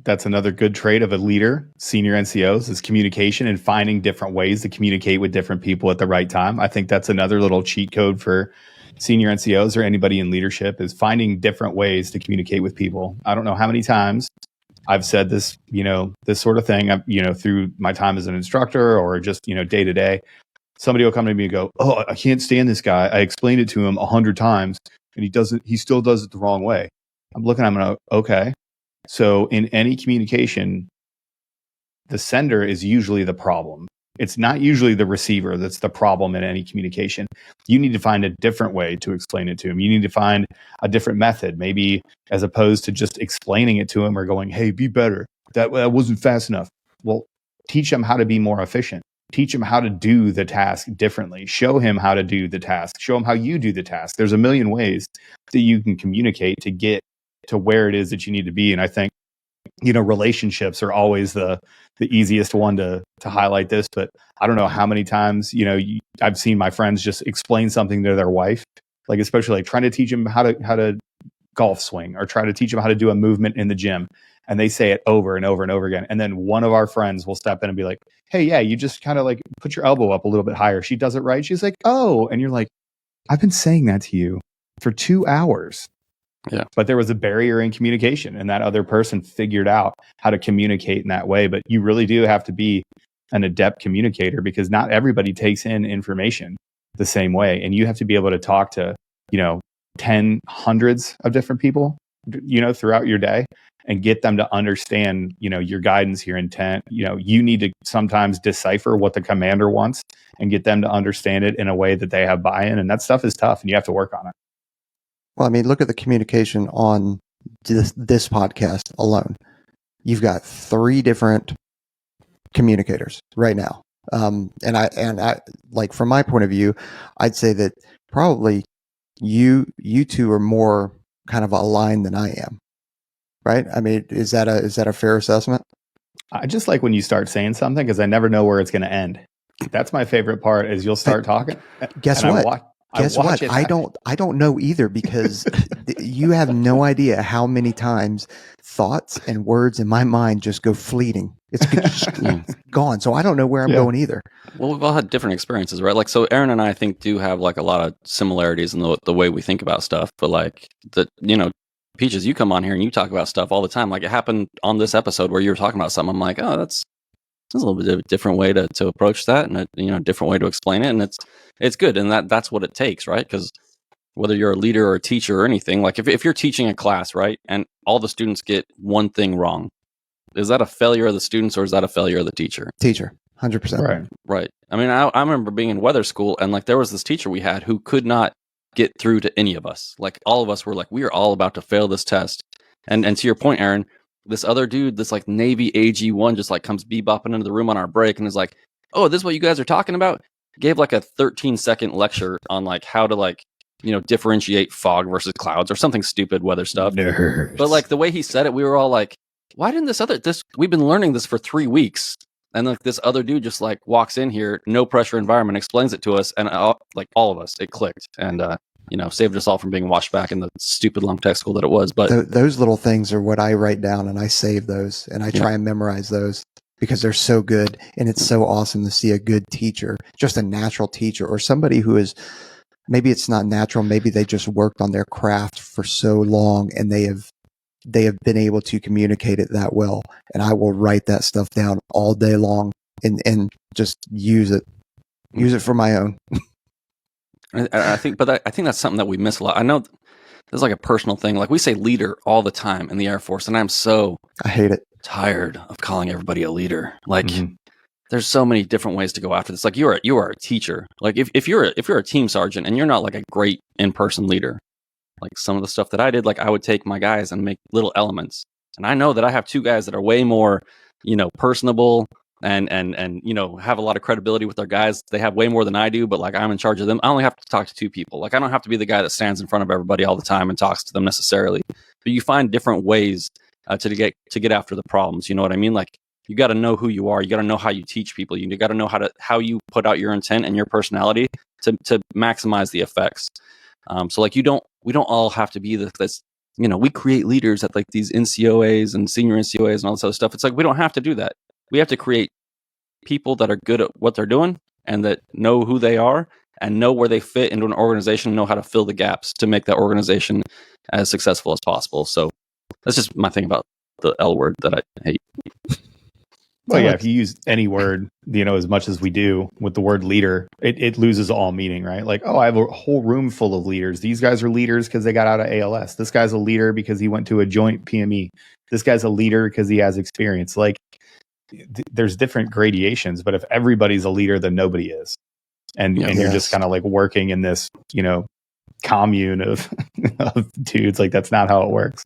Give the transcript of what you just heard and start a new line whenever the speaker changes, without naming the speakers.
that's another good trait of a leader, senior NCOs, is communication and finding different ways to communicate with different people at the right time. I think that's another little cheat code for senior NCOs or anybody in leadership, is finding different ways to communicate with people. I don't know how many times I've said this, this sort of thing, through my time as an instructor or just, day to day. Somebody will come to me and go, "Oh, I can't stand this guy. I explained it to him 100 times and he still does it the wrong way." I'm looking at him and okay. So in any communication, the sender is usually the problem. It's not usually the receiver that's the problem in any communication. You need to find a different way to explain it to him. You need to find a different method, maybe, as opposed to just explaining it to him or going, "Hey, be better. That wasn't fast enough." Well, teach him how to be more efficient. Teach him how to do the task differently. Show him how to do the task. Show him how you do the task. There's a million ways that you can communicate to get to where it is that you need to be. And I think, relationships are always the easiest one to highlight this. But I don't know how many times, I've seen my friends just explain something to their wife, like especially like trying to teach them how to golf swing or try to teach them how to do a movement in the gym. And they say it over and over and over again. And then one of our friends will step in and be like, "Hey, yeah, you just kind of like put your elbow up a little bit higher." She does it right. She's like, "Oh," and you're like, "I've been saying that to you for 2 hours."
Yeah.
But there was a barrier in communication, and that other person figured out how to communicate in that way. But you really do have to be an adept communicator, because not everybody takes in information the same way. And you have to be able to talk to, 10, hundreds of different people, throughout your day, and get them to understand, your guidance, your intent. You need to sometimes decipher what the commander wants and get them to understand it in a way that they have buy-in. And that stuff is tough, and you have to work on it.
Well, I mean, look at the communication on this podcast alone. You've got 3 different communicators right now. And I like, from my point of view, I'd say that probably you two are more kind of aligned than I am. Right? I mean, is that a fair assessment?
I just like when you start saying something, because I never know where it's going to end. That's my favorite part, is you'll start talking.
Guess what? Guess what? I don't know either, because you have no idea how many times thoughts and words in my mind just go fleeting. It's gone. So I don't know where I'm going either.
Well, we've all had different experiences, right? Like, so Aaron and I think do have like a lot of similarities in the way we think about stuff, but like Peaches, you come on here and you talk about stuff all the time. Like, it happened on this episode where you were talking about something. I'm like, oh, that's a little bit of a different way to approach that, and a different way to explain it. And it's good. And that's what it takes, right? Because whether you're a leader or a teacher or anything, like if you're teaching a class, right, and all the students get one thing wrong, is that a failure of the students or is that a failure of the teacher?
Teacher, 100%.
Right. I mean, I remember being in weather school, and like there was this teacher we had who could not get through to any of us. Like, all of us were like, we are all about to fail this test. And to your point, Aaron, this other dude, this like Navy AG1, just like comes bebopping into the room on our break and is like, "Oh, this is what you guys are talking about?" Gave like a 13-second lecture on like how to like, differentiate fog versus clouds or something stupid weather stuff.
Nerds.
But like the way he said it, we were all like, why didn't we've been learning this for 3 weeks. And like this other dude just like walks in here, no pressure environment, explains it to us, and like all of us, it clicked, and saved us all from being washed back in the stupid lump tech school that it was. But
those little things are what I write down, and I save those, and I try and memorize those, because they're so good. And it's so awesome to see a good teacher, just a natural teacher, or somebody who is, maybe it's not natural, maybe they just worked on their craft for so long and they have been able to communicate it that well. And I will write that stuff down all day long and just use it for my own.
I think that's something that we miss a lot. I know there's like a personal thing. Like, we say leader all the time in the Air Force, and
I hate it.
Tired of calling everybody a leader. Like, there's so many different ways to go after this. Like, you are a teacher. Like, if you're a team sergeant and you're not like a great in-person leader, like some of the stuff that I did, like I would take my guys and make little elements. And I know that I have 2 guys that are way more, personable and have a lot of credibility with their guys. They have way more than I do, but like I'm in charge of them. I only have to talk to 2 people. Like, I don't have to be the guy that stands in front of everybody all the time and talks to them necessarily. But you find different ways to get after the problems. You know what I mean? Like, you got to know who you are. You got to know how you teach people. You got to know how you put out your intent and your personality to maximize the effects. So like we don't all have to be this we create leaders at like these NCOAs and senior NCOAs and all this other stuff. It's like, we don't have to do that. We have to create people that are good at what they're doing and that know who they are and know where they fit into an organization, know how to fill the gaps to make that organization as successful as possible. So that's just my thing about the L word that I hate.
Well, yeah, if you use any word, as much as we do with the word leader, it loses all meaning, right? Like, oh, I have a whole room full of leaders. These guys are leaders because they got out of ALS. This guy's a leader because he went to a joint PME. This guy's a leader because he has experience. Like, there's different gradations, but if everybody's a leader, then nobody is. And you're just kind of like working in this, commune of dudes. Like, that's not how it works.